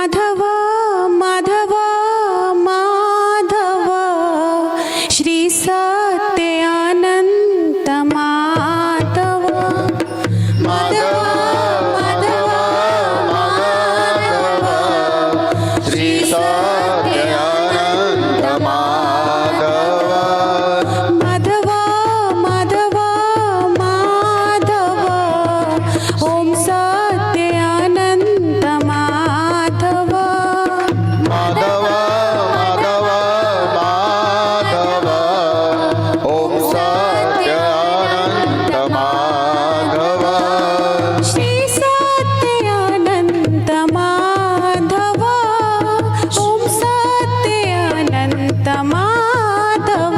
माधव माधव माधव श्री सत्य अनंत माधव माधव माधव माधव श्री सत्य अनंत माधव माधव माधव माधव ओम सत्य अनंत माधव माधव माधव माधव ओम सत्य अनंत माधव श्री सत्य अनंत माधव ओम सत्य अनंत माधव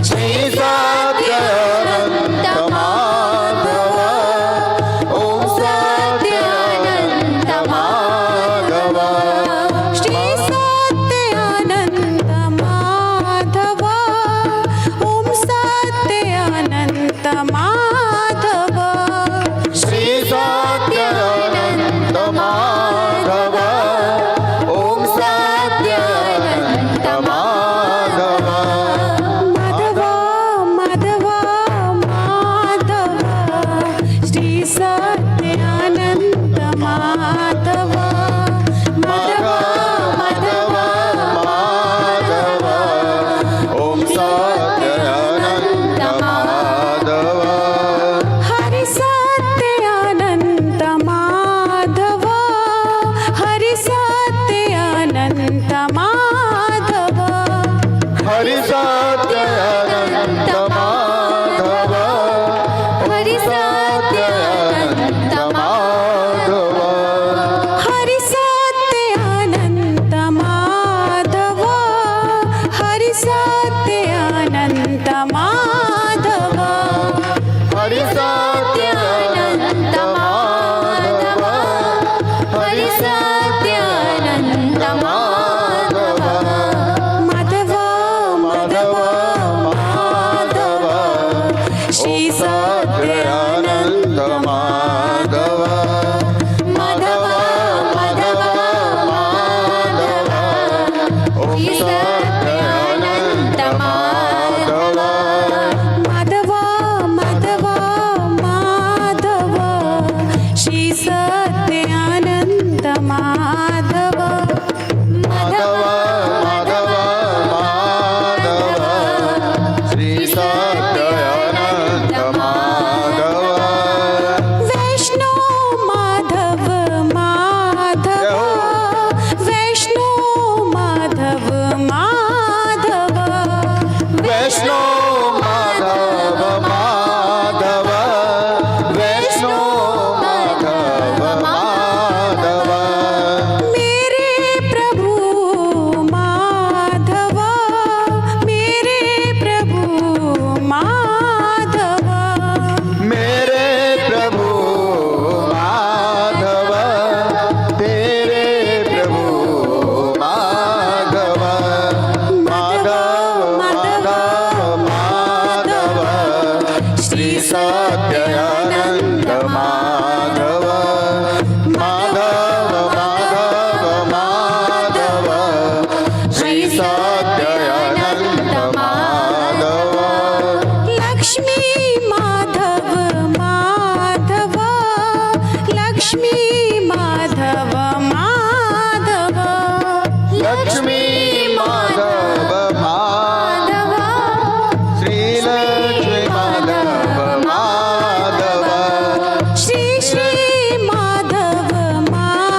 श्री सत्य अनंत माधव ओम सत्य अनंत माधव श्री सत्य अनंत माधव ओम सत्य अनंत माधव श्री सत्य अनंत माधव ओम सत्य अनंत माधव माधव माधव माधव श्री सत्य अनंत माधव माधव माधव माधव ओम सत्य अनंत माधव हरि सत्य अनंत माधव हरि सत्य अनंत माधव हरि सत्य अनंत माधव हरि सत्य अनंत माधव हरि सत्य अनंत माधव हरि सत्य अनंत माधव हरि सत्य अनंत माधव हरि सत्य अनंत माधव माधव माधव माधव श्री सत्य अनंत माधव माधव माधव माधव ओम सत्य अनंत माधव माधव माधव माधव श्री सत्य अनंत माधव माधव माधव माधव श्री सत्य अनंत माधव वैष्णो माधव माधव वैष्णो माधव माधव वैष्णो माधव माधव वैष्णो माधव माधव मेरे प्रभु माधव मेरे प्रभु माधव मेरे प्रभु माधव तेरे प्रभु माधव माधव माधव माधव श्री सत्य अनंत माधव माधव माधव माधव श्री सत्य अनंत माधव लक्ष्मी माधव माधव लक्ष्मी माधव माधव लक्ष्मी माधव माधव श्री लक्ष्मी माधव माधव श्री श्री माधव माधव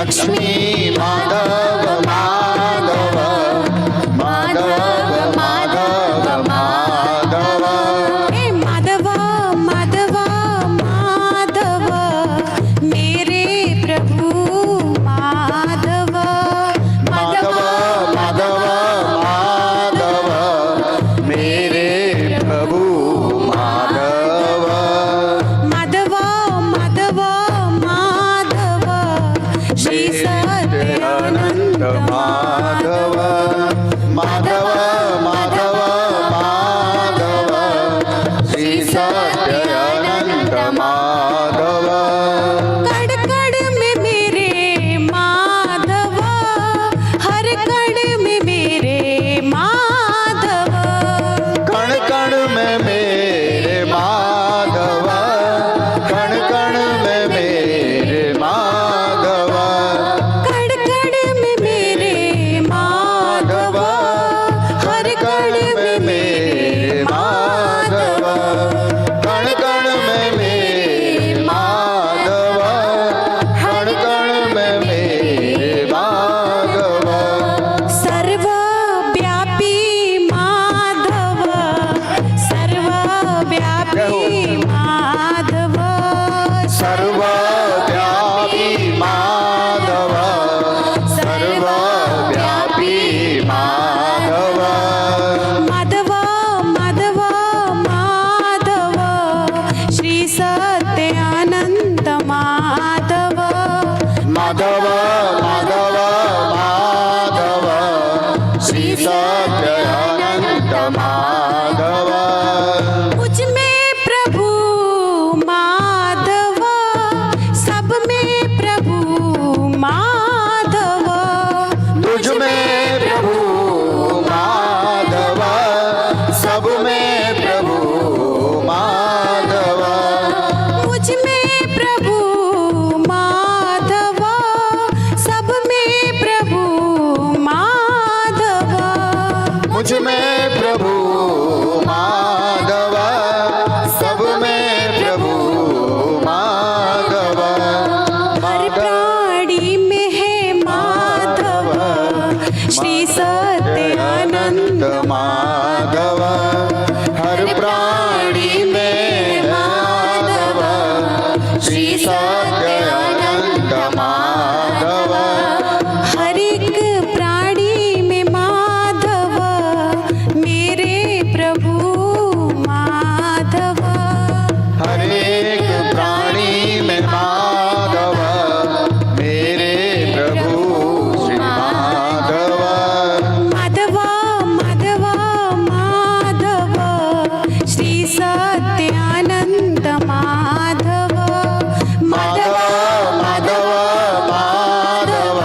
लक्ष्मी माधव माधव माधव माधव माधव हे माधव माधव माधव मेरे प्रभु माधव माधव माधव माधव मेरे प्रभु माधव माधव माधव माधव श्री सत्यानंद माधव माधव माधव माधव श्री सत्यानंद माधव कड़ कड़ में मेरे माधव हर कड़ में मेरे माधव कण कण में मेरे माधव कण कण में मेरे माधव कड़ कड़ में मेरे माधव हर कड़ में मेरे माधव कण कण में मेरे माधव कण कण में मेरे माधव सर्वव्यापी माधव सर्वव्यापी माधव सर्वव्यापी माधव सर्वव्यापी माधव माधव माधव माधव श्री सत्यानंद माधव माधव माधव माधव श्री सत्यानंद माधव मुझ में प्रभु माधव सब में प्रभु माधव तुझ में प्रभु माधव सब में प्रभु माधव मुझ में प्रभु माधव सब में प्रभु माधव मुझ में प्रभु माधव सब में प्रभु माधव हर प्राणी में है माधव श्री सत्यानंद माधव हर प्राणी में माधव श्री सत्यानंद माधव हर एक प्राणी में माधव मेरे प्रभु माधव हर एक प्राणी में माधव मेरे प्रभु श्री माधव माधव माधव माधव श्री सत्यानंद माधव माधव माधव माधव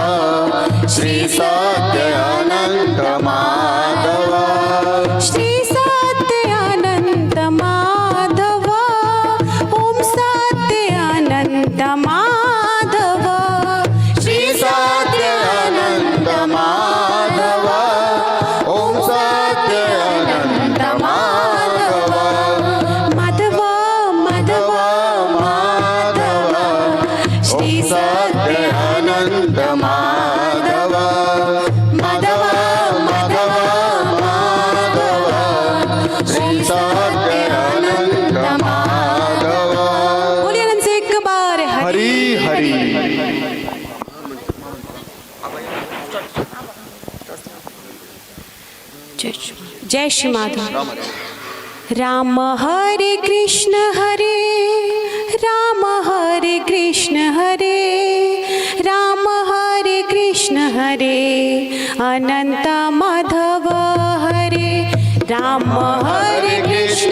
श्री सत्यानंद माधव श्री सत्यानंद माधव ओम सत्यानंद माधव श्री सत्यानंद माधव ओम सत्यानंद माधव माधव माधव माधव श्री सत्यानंद माधव माधव माधव माधव श्री सत्यानंद माधव बोलिए आनंद से एक बार हरि हरि जय श्री माधव राम हरे कृष्ण राम हरे कृष्ण राम हरे कृष्ण हरे अनंत माधव हरे राम हरे कृष्ण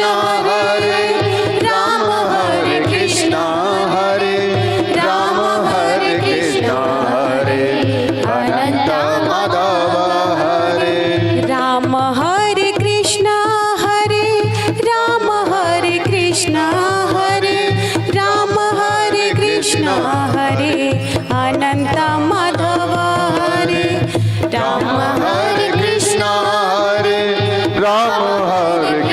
राम हरे कृष्ण हरे राम हरे कृष्ण हरे अनंत माधव हरे राम हरे कृष्ण राम हरे कृष्ण राम हरे कृष्ण हरे अनंत माधव हरे राम हरे हरे कृष्ण हरे राम हरे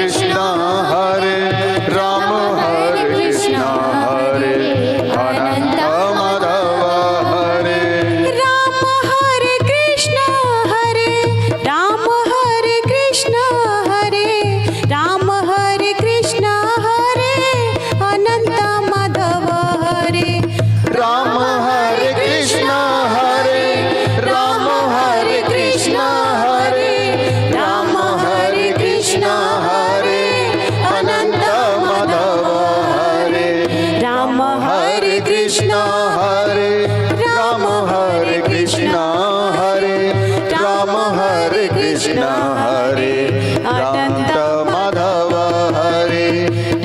कृष्ण हरे राम हरे कृष्ण हरे राम हरे कृष्ण हरे अनंत माधव हरे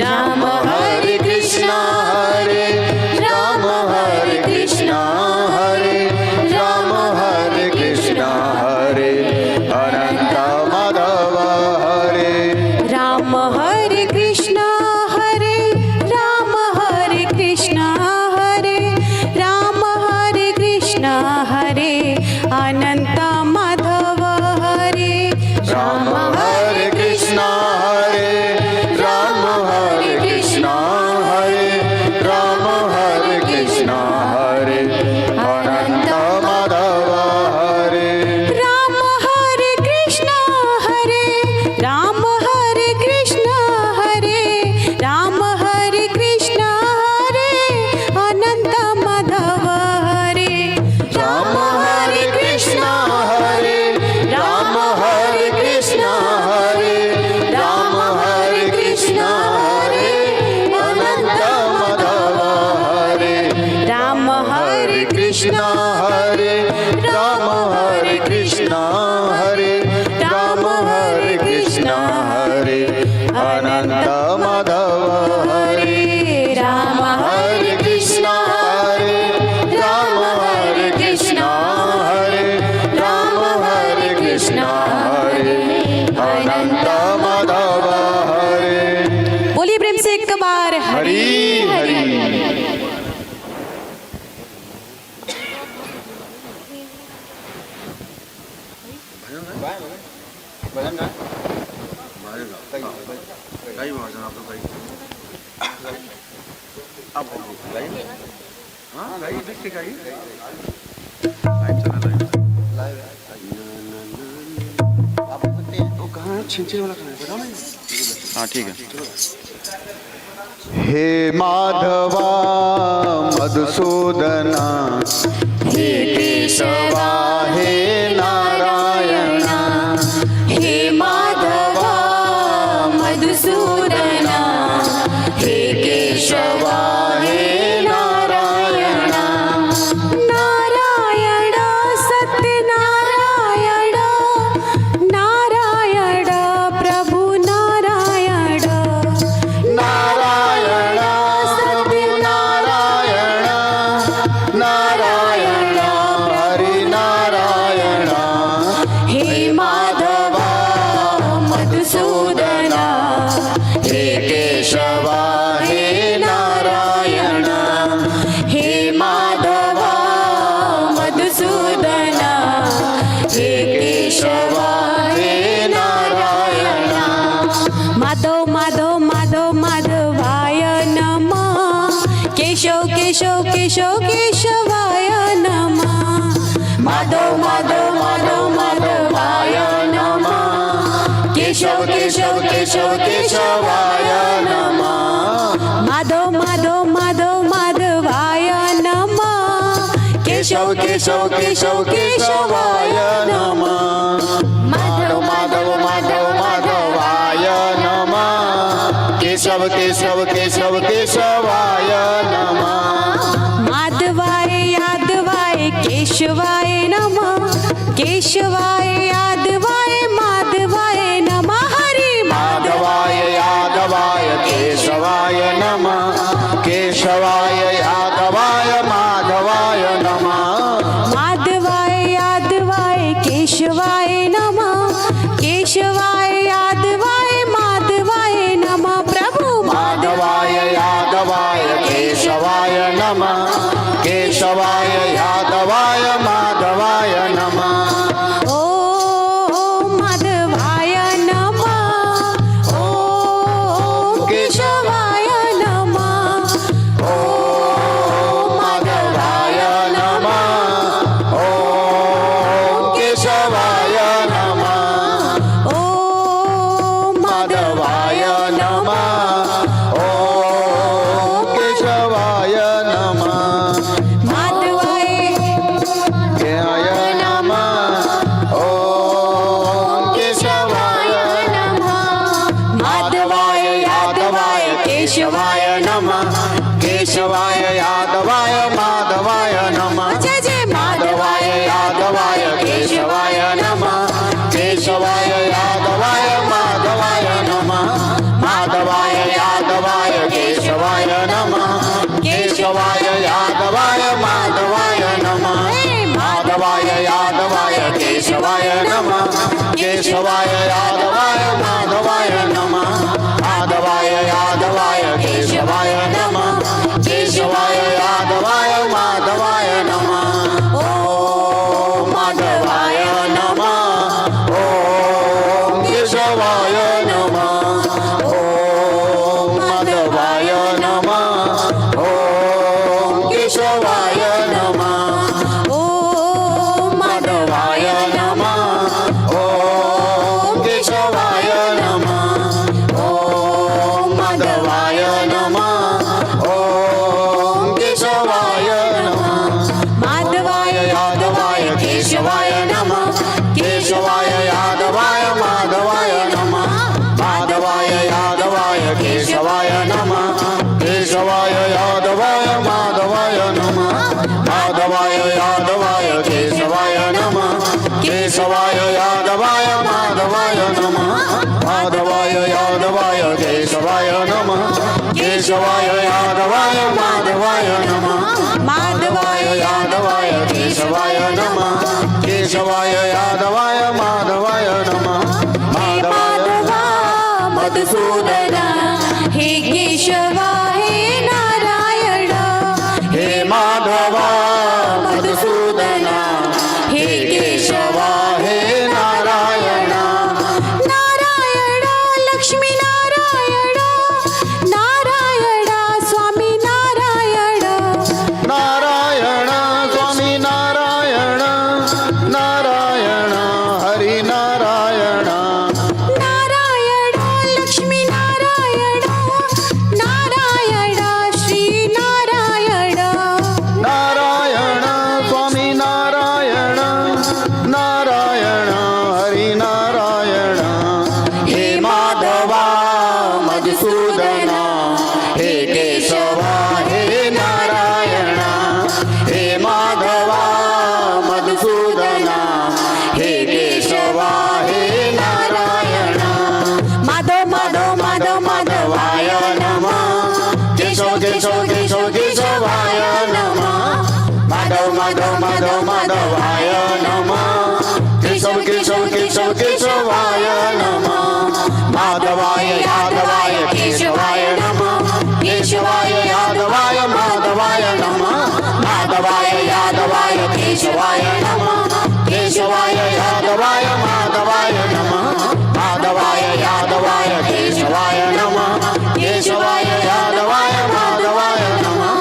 राम हरे कृष्ण हरे राम हरे कृष्ण हरे राम हरे कृष्ण हरे अनंत माधव हरे राम हरे कृष्ण हरे राम हरे कृष्ण हरे राम हरे कृष्ण हरे अनंत माधव हरे राम हरे कृष्ण हरे राम हरे कृष्ण हरे राम हरे कृष्ण हरे अनंत माधव हरे राम हरे कृष्ण हरे राम हरे कृष्ण हरे राम हरे कृष्ण हरे अनंत माधव हरे राम हरे कृष्ण हरे राम हरे कृष्ण हरे राम हरे कृष्ण हरे अनंत माधव हरे राम हरे कृष्ण हरे राम हरे कृष्ण हरे राम हरे कृष्ण हरे अनंत माधव हरे राम हरे कृष्ण हरे राम हरे कृष्ण हरे राम हरे कृष्ण हरे अनंत माधव हरे बोलिए प्रेम से एक बार हरि हरि गाई भजन आप लोग गाई आप गाई हाँ गाई देखते गाई लाइव चला लाइव आप बोलते हैं वो कहाँ छिंचे वाला कहाँ है बताओ ना हाँ ठीक है हे माधवा मधुसूदना हे केशवा हे नारायणा हे माधवा मधुसूदना हे केशवा हे नारायणा नारायण सत्यनारायण नारायण प्रभु नारायण नारायण सत्यनारायण नारायण हरि नारायण हे माधवा मधुसूदना हे केशवा हे नारायण हे माधवा मधुसूदना हे केशवा हे नारायण माधव माधव माधव माधवाय नमः केशव केशव केशव केशवाय नमः माधव माधव माधव माधवाय नमः केशव केशव केशव केशवाय नमः माधव माधव माधव माधवाय नमः केशव केशव केशव केशवाय नमः माधव माधव माधव माधवाय नमः केशव केशव केशव केशवाय नमः माधवाय यादवाय केशवाय नमः केशवाय यादवाय माधवाय नमः हरि माधवाय यादवाय केशवाय नमः केशवाय यादवाय माधवाय नमः माधवाय यादवाय केशवाय नमः केशवाय यादवाय माधवाय नमः प्रभु माधवाय यादवाय केशवाय नमः केशवाय यादवाय माधवाय नमः ओ माधवाय नमः ओ केशवाय नमः ॐ माधवाय नमः ॐ केशवाय नमः ओ माधवाय नमः ॐ केशवाय नमः माधवाय केशवाय यादवाय माधवाय नमः जय जय माधवाय यादवाय केशवाय नमः केशवाय यादवाय माधवाय नमः माधवाय यादवाय केशवाय नमः केशवाय यादवाय माधवाय नमः माधवाय यादवाय केशवाय नमः केशवाय यादवाय माधवाय नमः माधवाय यादवाय केशवाय नमः केशवाय यादवाय माधवाय नमः ओम माधवाय नमः ओम केशवाय नमः ओम माधवाय नमः ओम केशवाय नमः ओम माधवाय नमः ओम केशवाय नमः ओम माधवाय नमः ओम केशवाय नमः माधवाय यादवाय केशवाय नमः केशवाय यादवाय माधवाय नमः माधवाय यादवाय केशवाय नमः केशवाय यादवाय माधवाय नमः माधवाय यादवाय केशवाय नमः केशवाय यादवाय माधवाय नमः माधवाय यादवाय केशवाय नमः केशवाय यादवाय माधवाय नमः माधवाय यादवाय केशवाय नमः केशवाय यादवाय माधवाय नमः माधवाय माधवा मधुसूदना हे केशवा हे नारायण हे माधवा मधुसूदना हे केशवा हे नारायण नारायण लक्ष्मी नारायण नारायण स्वामी नारायण नारायण स्वामी नारायण नारायण हरि नारायण नारायण लक्ष्मी नारायण नारायण श्री नारायण नारायण स्वामी नारायण नारायण हरि नारायण हे माधवा मधुसूदना हे केशवा हे नारायण हे माधवा मधुसूदना हे केशवा हे नारायण माधव माधव माधव माधवाय नमः केशव केशव केशव केशवाय नमः माधव माधव माधव माधवाय नमः केशव केशव केशव केशवाय नमः माधवाय यादवाय केशवाय नमः केशवाय यादवाय माधवाय नमः माधवाय यादवाय केशवाय नमः केशवाय यादवाय माधवाय नमः माधवाय यादवाय केशवाय नमः केशवाय यादवाय माधवाय नमः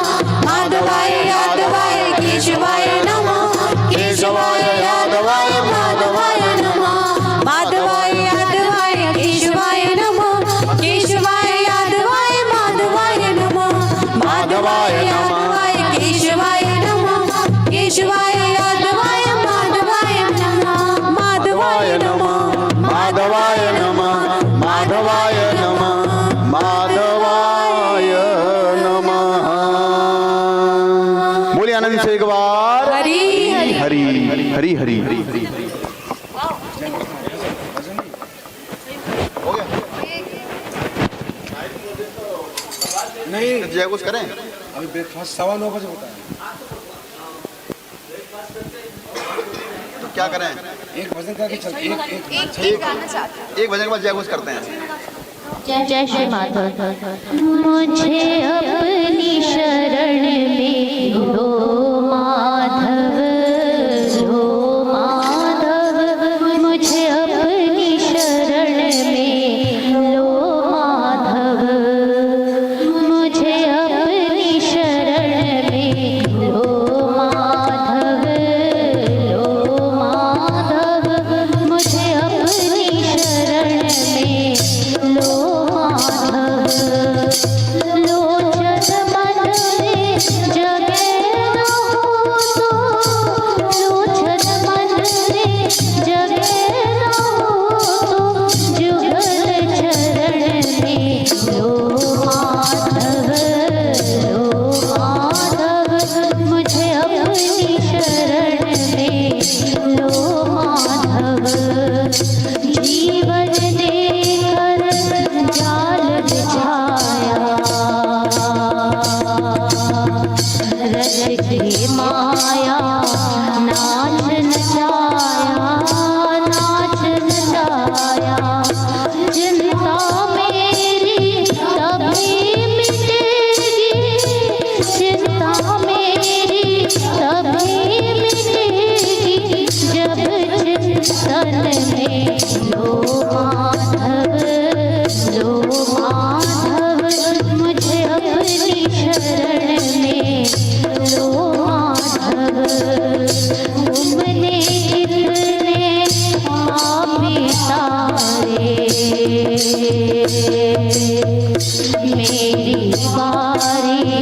माधवाय यादवाय केशवाय नमः केशवाय यादवाय माधवाय नमः माधवाय यादवाय केशवाय नमः केशवाय यादवाय माधवाय नमः माधवाय नमः केशवाय नमः केशवाय यादवाय माधवाय नमः माधवाय नमः माधवाय नमः माधवाय नमः माधवाय नमः बोलिए आनंद से एक बार हरि हरि हरि हरि हरि नहीं जय कुछ करें अभी ब्रेकफास्ट 9:15 बजे होता है। तो क्या करें एक भजन करके चल एक एक भजन के बाद जय कुछ करते हैं जय श्री माधव मुझे अपनी शरण में लो माधव मुझे अपनी शरण में लो माधव मुझे अपनी शरण में लो माधव मुझे अपनी शरण में लो माधव लो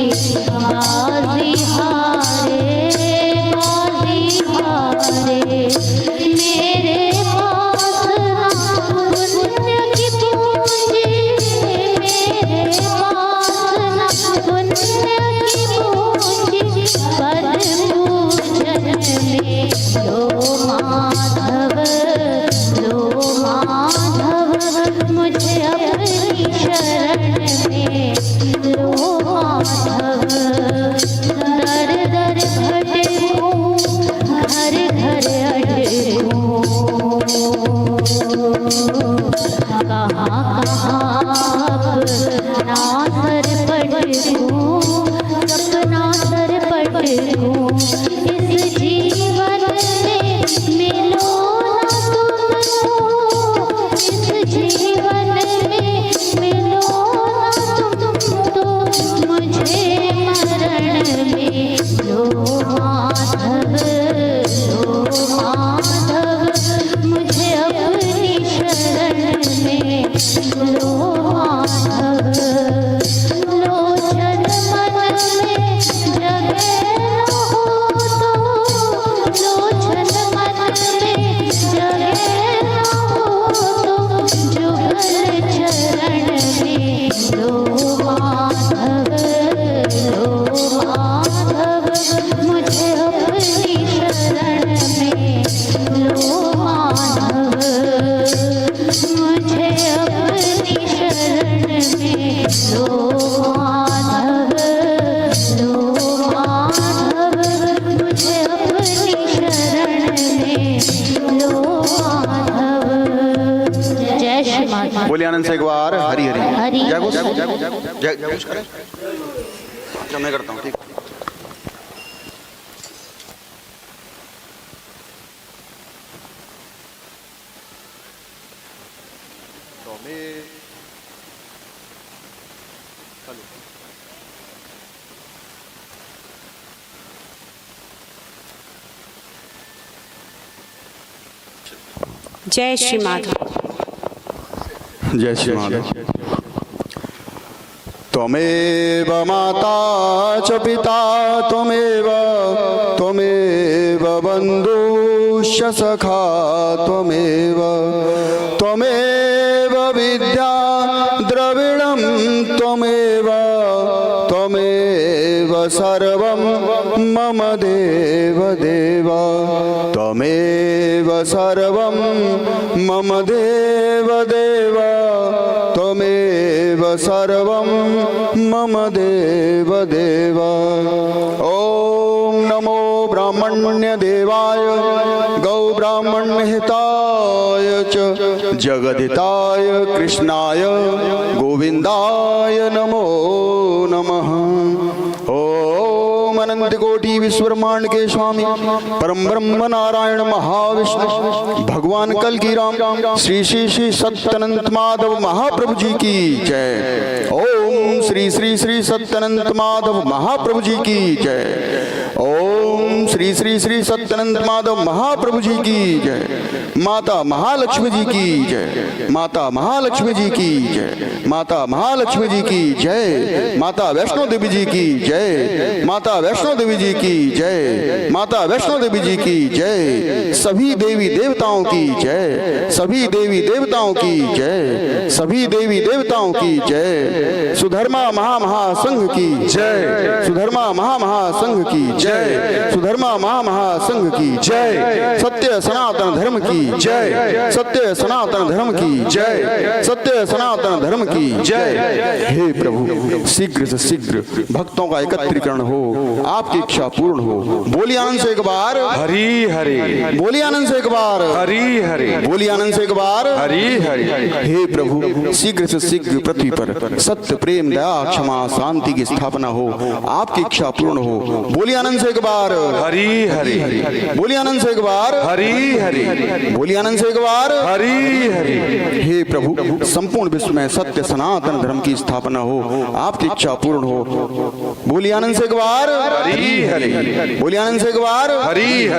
बाजी हारे मेरे पास ना पुण्य की पूंजी, मेरे पास ना पुण्य की पूंजी, पर पूजन में लो माधव मुझे अपनी शरण में लो माधव। दर दर भटकूं घर घर अटकूं, कहाँ अपना सर पटकूं, सपना सर पटकूं। इस जीवन में मिलो ना तुमको, इस जीवन में मिलो ना तुमको, मुझे मरण में लो माधव मुझे अपनी शरण में लो माधव। लोचन मन में जगह न हो तो, लोचन मन में जगह न हो तो, जुगल चरण में लो माधव मुझे अपनी शरण में लो माधव, मुझे अपनी शरण में लो माधव मुझे अपनी शरण में लो माधव। जय श्री माता। बोलिए आनंद से एक बार हरी हरी हरी जय घोष जय घोष करें। अच्छा मैं करता हूँ ठीक। जय श्री माधव। जय श्री माधव। त्वमेव माता च पिता त्वमेव बन्धुश्च सखा त्वमेव विद्या द्रविणं त्वमेव सर्वं मम देव देव त्वमेव सर्वं मम देव देव त्वमेव सर्वं मम देव देव। ॐ नमो ब्राह्मण्य देवाय गौ ब्राह्मण्य हिताय च जगदिताय कृष्णाय गोविंदाय नमो नमः। ओम अनंत कोटि विश्वब्रह्मांड के स्वामी परम ब्रह्म नारायण महाविष्णु भगवान कल की राम श्री श्री श्री सत्यानंद माधव महाप्रभु जी की जय। ओम श्री श्री श्री सत्यानंद माधव महाप्रभु जी की जय। ओम श्री श्री श्री सत्यानंद माधव महाप्रभु जी की जय। माता महालक्ष्मी जी की जय। माता महालक्ष्मी जी की जय। माता महालक्ष्मी जी की जय। माता वैष्णो देवी जी की जय। माता वैष्णो देवी जी की जय। माता वैष्णो देवी जी की जय। सभी देवी देवताओं की जय। सभी देवी देवताओं की जय। सभी देवी देवताओं की जय। सुधर्मा महामहासंघ की जय। सुधर्मा महामहासंघ की जय। सुधर्मा महामहासंघ की जय। सत्य सनातन धर्म की जय। सत्य सनातन धर्म की जय। सत्य सनातन धर्म की जय। हे प्रभु शीघ्र से शीघ्र भक्तों का एकत्रीकरण हो, आपकी इच्छा पूर्ण हो। बोलिए आनंद से एक बार हरी हरी। बोलिए आनंद से एक बार हरी हरी। बोलिए आनंद से एक बार हरी हरी। हे प्रभु शीघ्र से शीघ्र पृथ्वी पर सत्य प्रेम दया क्षमा शांति की स्थापना हो, आपकी इच्छा पूर्ण हो। बोलिए आनंद से एक बार हरी हरी। बोलिए आनंद से एक बार हरी हरी। बोलिए आनंद से एक बार हरी हरी। हे प्रभु संपूर्ण विश्व में सत्य सनातन धर्म की स्थापना हो, आपकी इच्छा पूर्ण हो। बोलिए आनंद से एक बार हरी हरी। बोलिए आनंद से एक बार हरी हरी।